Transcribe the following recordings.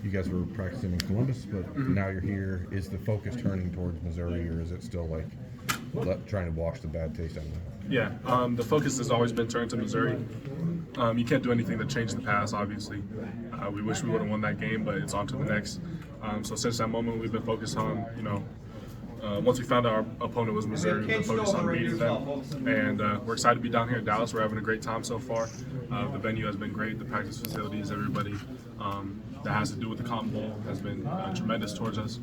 you guys were practicing in Columbus, but now you're here. Is the focus turning towards Missouri, or is it still like trying to wash the bad taste out of it? Yeah, the focus has always been turned to Missouri. You can't do anything to change the past, obviously. We wish we would have won that game, but it's on to the next. So since that moment, we've been focused on, once we found out our opponent was Missouri, we've been focused on beating them. And we're excited to be down here in Dallas. We're having a great time so far. The venue has been great. The practice facilities, everybody that has to do with the Cotton Bowl has been tremendous towards us.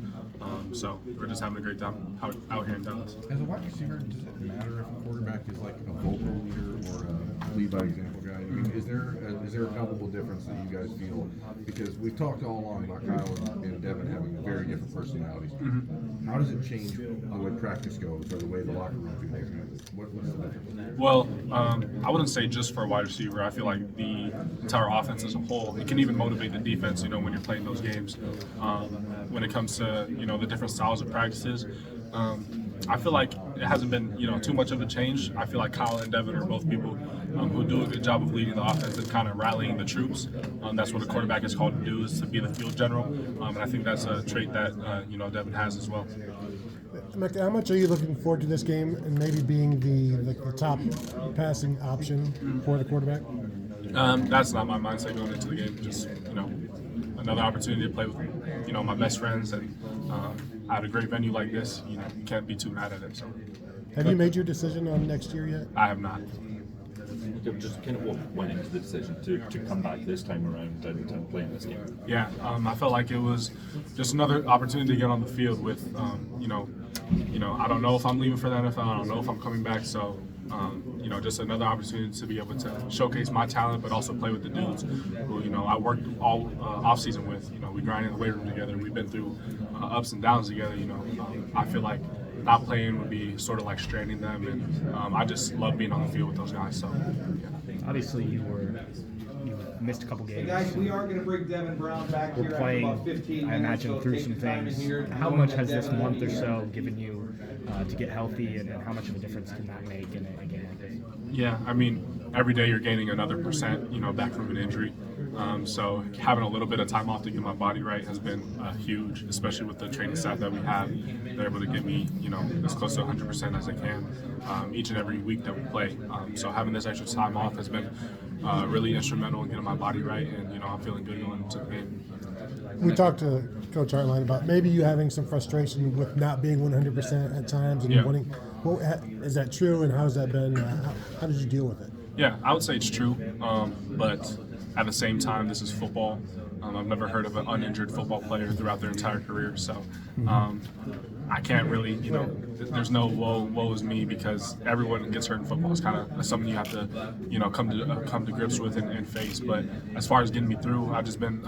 So we're just having a great time out here in Dallas. As a wide receiver, does it matter if a quarterback is like a vocal leader or a lead by example guy? I mean, is there a palpable difference that you guys feel? Because we've talked all along about Kyle and Devin having very different personalities. Mm-hmm. How does it change the way practice goes or the way the locker room feels? What's the difference? Well, I wouldn't say just for a wide receiver. I feel like the entire offense as a whole, it can even motivate the defense, when you're playing those games. When it comes to, the different styles of practices, I feel like it hasn't been, too much of a change. I feel like Kyle and Devin are both people who do a good job of leading the offense and kind of rallying the troops. That's what a quarterback is called to do, is to be the field general. And I think that's a trait that, Devin has as well. Emeka, how much are you looking forward to this game and maybe being the top passing option for the quarterback? That's not my mindset going into the game. Just, another opportunity to play with, my best friends, and at a great venue like this, you can't be too mad at it. So, have you made your decision on next year yet? I have not. Just kind of what went into the decision to come back this time around and play in this game? Yeah, I felt like it was just another opportunity to get on the field with, I don't know if I'm leaving for the NFL. I don't know if I'm coming back. So, just another opportunity to be able to showcase my talent, but also play with the dudes who, I worked all off season with. We grind in the weight room together. We've been through ups and downs together. I feel like not playing would be sort of like straining them, and I just love being on the field with those guys. So, yeah. Obviously, you missed a couple games. Guys, we are going to bring Devin Brown back here. We're playing, about 15 I imagine, minutes, through so some take the time things. in here. How much has this month or so given you to get healthy, and how much of a difference can that make in a game like this? Yeah, I mean, every day you're gaining another percent, back from an injury. So having a little bit of time off to get my body right has been huge, especially with the training staff that we have. They're able to get me, as close to 100% as they can each and every week that we play. So having this extra time off has been really instrumental in getting my body right, and I'm feeling good going into the game. We talked to Coach Hartline about maybe you having some frustration with not being 100% at times and wanting. Well, is that true, and how's that been? How did you deal with it? Yeah, I would say it's true, but at the same time, this is football. I've never heard of an uninjured football player throughout their entire career, so I can't really, there's no woe is me, because everyone gets hurt in football. It's kind of something you have to, come to grips with and face. But as far as getting me through, I've just been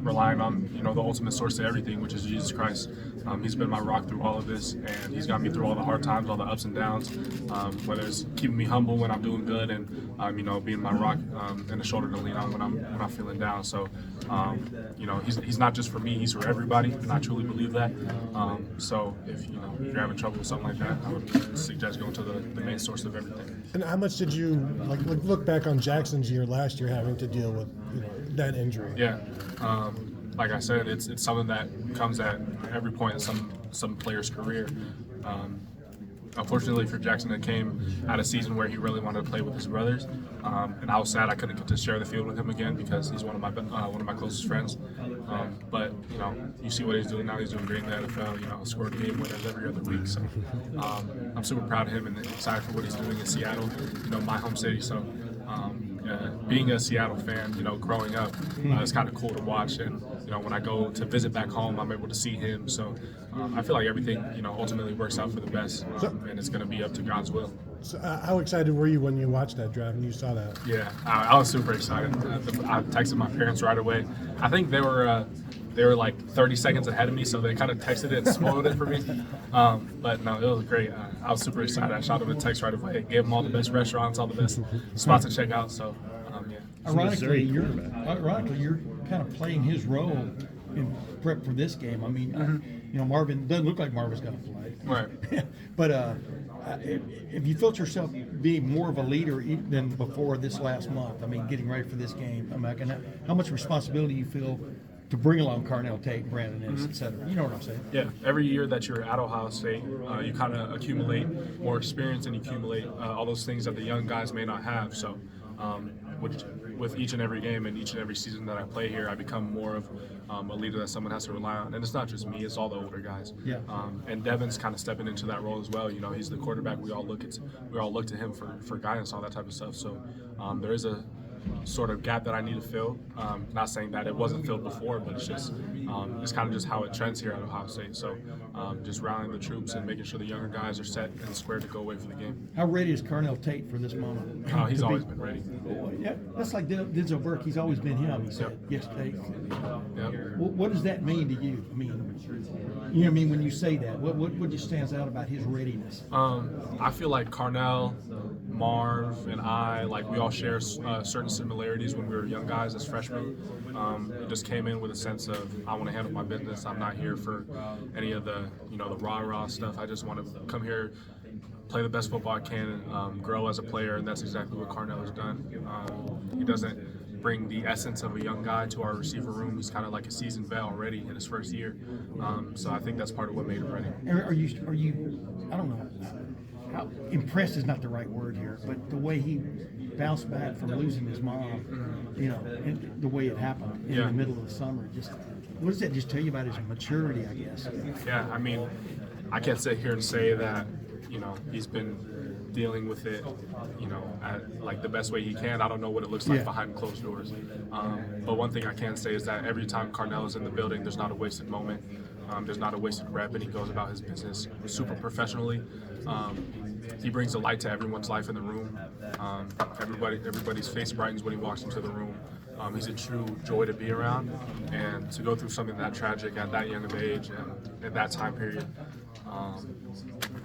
relying on, the ultimate source to everything, which is Jesus Christ. He's been my rock through all of this, and he's got me through all the hard times, all the ups and downs, whether it's keeping me humble when I'm doing good, and being my rock and a shoulder to lean on when I'm feeling down. So, he's not just for me; he's for everybody, and I truly believe that. So, if you're having trouble with something like that, I would suggest going to the main source of everything. And how much did you look back on Jackson's year last year, having to deal with that injury? Yeah. Like I said, it's something that comes at every point in some player's career. Unfortunately for Jackson, it came at a season where he really wanted to play with his brothers, and I was sad I couldn't get to share the field with him again, because he's one of my closest friends. But you see what he's doing now. He's doing great in the NFL. Scored game winners every other week. So I'm super proud of him and excited for what he's doing in Seattle, my home city. So. Being a Seattle fan, growing up, it's kind of cool to watch. And, when I go to visit back home, I'm able to see him. So I feel like everything, ultimately works out for the best. And it's going to be up to God's will. So, how excited were you when you watched that draft and you saw that? Yeah, I was super excited. I texted my parents right away. I think they were like 30 seconds ahead of me, so they kind of texted it and spoiled it for me. But no, it was great. I was super excited. I shot them a text right away. Gave them all the best restaurants, all the best spots to check out. So, yeah. Ironically, you're kind of playing his role in prep for this game. I mean, Marvin doesn't look like Marvin's going to play. Right. But if you felt yourself being more of a leader than before this last month, I mean, getting ready for this game, how much responsibility you feel to bring along Carnell Tate, Brandon Ennis, et cetera. You know what I'm saying? Yeah, every year that you're at Ohio State, you kind of accumulate more experience and you accumulate all those things that the young guys may not have. So, with each and every game and each and every season that I play here, I become more of a leader that someone has to rely on. And it's not just me; it's all the older guys. Yeah. And Devin's kind of stepping into that role as well. You know, he's the quarterback. We all look to him for guidance, all that type of stuff. So, there is a sort of gap that I need to fill. Not saying that it wasn't filled before, but it's just it's kind of just how it trends here at Ohio State. So just rallying the troops and making sure the younger guys are set and squared to go away for the game. How ready is Carnell Tate for this moment? He's always been ready. Yeah, that's like Denzel Burke. He's always been him. He said yesterday. Yep. What does that mean to you? I mean, you know what I mean when you say that. What just stands out about his readiness? I feel like Carnell, Marv, and I, like we all share certain similarities when we were young guys as freshmen. We just came in with a sense of I want to handle my business. I'm not here for any of the the rah-rah stuff. I just want to come here, play the best football I can, grow as a player, and that's exactly what Carnell has done. He doesn't bring the essence of a young guy to our receiver room. He's kind of like a seasoned vet already in his first year. So I think that's part of what made him ready. Are you? I don't know. How, impressed is not the right word here, but the way he bounced back from losing his mom, and the way it happened in the middle of the summer, just what does that just tell you about his maturity? I guess. Yeah, I mean, I can't sit here and say that he's been dealing with it, at like the best way he can. I don't know what it looks like behind closed doors. But one thing I can say is that every time Carnell is in the building, there's not a wasted moment. There's not a wasted rep, and he goes about his business super professionally. He brings a light to everyone's life in the room. Everybody's face brightens when he walks into the room. He's a true joy to be around, and to go through something that tragic at that young of age and at that time period,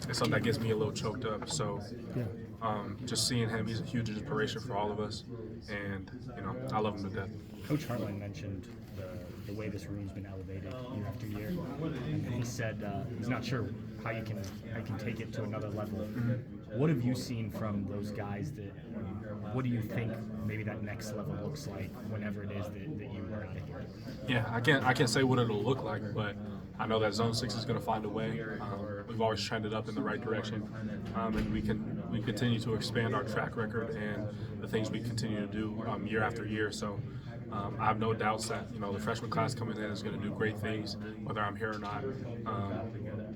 it's something that gets me a little choked up. So, just seeing him, he's a huge inspiration for all of us, and I love him to death. Coach Hartline mentioned the way this room's been elevated year after year, and he said he's not sure how you can take it to another level. What have you seen from those guys that? What do you think maybe that next level looks like whenever it is that you are there? Yeah, I can't say what it'll look like, but I know that Zone 6 is going to find a way. We've always trended up in the right direction, and we continue to expand our track record and the things we continue to do year after year. So I have no doubts that the freshman class coming in is going to do great things, whether I'm here or not.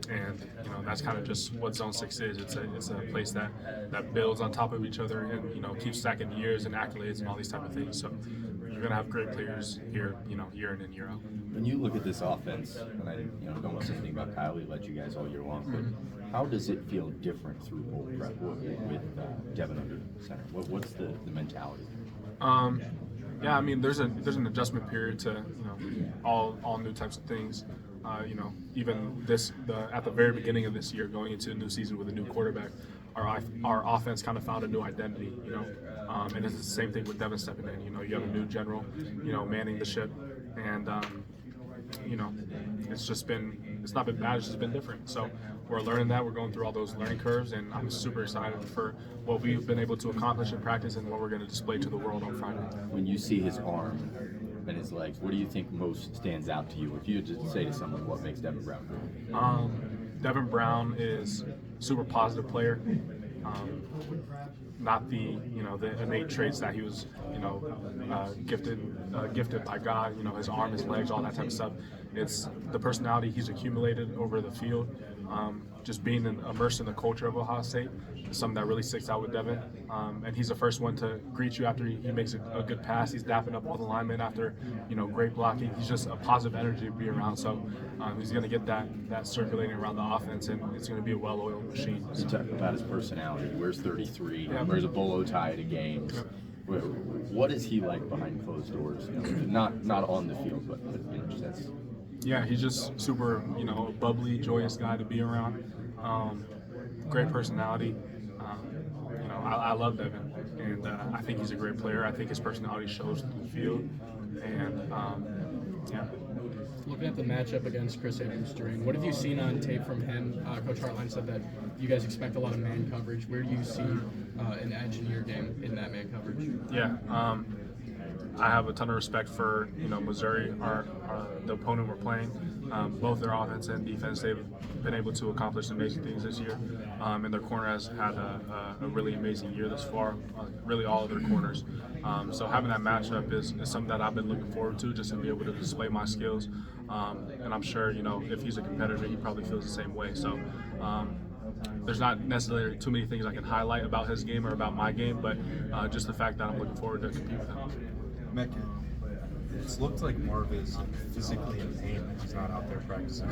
And that's kind of just what Zone 6 is. It's a place that builds on top of each other and keeps stacking years and accolades and all these type of things. So you're gonna have great players here, year in and year out. When you look at this offense, and I don't want to say anything about Kyle, he led you guys all year long, but how does it feel different through Old Prep with Devin under center? What's the mentality? Yeah, I mean, there's an adjustment period to all new types of things. Even at the very beginning of this year, going into a new season with a new quarterback, our offense kind of found a new identity. And it's the same thing with Devin stepping in. You have a new general, manning the ship, and it's not been bad. It's just been different. So we're learning that. We're going through all those learning curves, and I'm super excited for what we've been able to accomplish in practice and what we're going to display to the world on Friday. When you see his arm and his legs, what do you think most stands out to you? If you had to say to someone what makes Devin Brown good? Devin Brown is a super positive player. Not the innate traits that he was gifted by God. His arm, his legs, all that type of stuff. It's the personality he's accumulated over the field. Just being immersed in the culture of Ohio State is something that really sticks out with Devin. And he's the first one to greet you after he makes a good pass. He's dapping up all the linemen after great blocking. He's just a positive energy to be around. So he's going to get that circulating around the offense, and it's going to be a well-oiled machine. You talk about his personality. Wears 33. Wears a bolo tie to games. What is he like behind closed doors? Not on the field, but just that's. Yeah, he's just super, bubbly, joyous guy to be around. Great personality. I love Devin, and I think he's a great player. I think his personality shows through the field, and Looking at the matchup against Chris Andrews-During, what have you seen on tape from him? Coach Hartline said that you guys expect a lot of man coverage. Where do you see an edge in your game in that man coverage? Yeah, I have a ton of respect for Missouri, the opponent we're playing. Both their offense and defense, they've been able to accomplish amazing things this year, and their corner has had a really amazing year thus far. Really, all of their corners. So having that matchup is something that I've been looking forward to, just to be able to display my skills. And I'm sure if he's a competitor, he probably feels the same way. So. There's not necessarily too many things I can highlight about his game or about my game, but just the fact that I'm looking forward to compete with him. Emeka, it's looked like Marv is physically in pain. He's not out there practicing.